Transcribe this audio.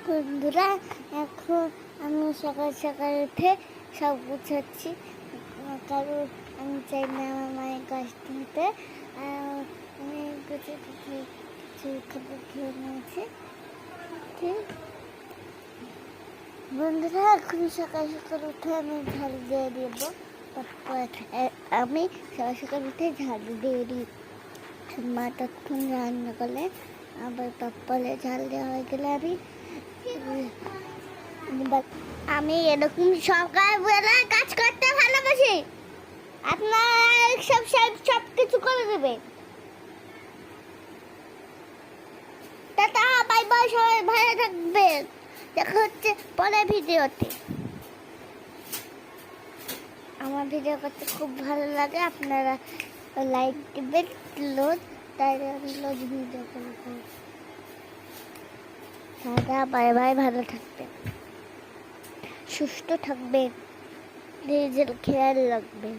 বন্ধুরা, এখন আমি সকাল সকাল উঠে সব গুছাচ্ছি, কারণ আমি চাই না আমার মায়ের কষ্ট হতে। আমি গুছিয়ে কিছু খাবার খেয়ে নিয়েছি। ঠিক বন্ধুরা, এখন সকাল সকাল উঠে আমি ঝাড়ু দিয়ে দেবো। তারপর আমি সকাল সকাল উঠে ঝাড়ু দিয়ে দিই। মা তখন রান্না করলে আবার পাপ্পালে ঝাল দেওয়া হয়ে গেলে আমি এরকম সকালবেলা কাজ করতে ভালোবাসি। আপনার সব কিছু করে দেবে। টাটা, বাই বাই, সবাই ভালো থাকবেন। দেখা হচ্ছে পরের ভিডিওতে। আমার ভিডিও করতে খুব ভালো লাগে, আপনারা লাইক দিবেন, তাই আমি ভিডিও করবো। টাটা, বাই বাই, ভালো থাকবেন, সুস্থ থাকবেন, নিজের খেয়াল রাখবেন।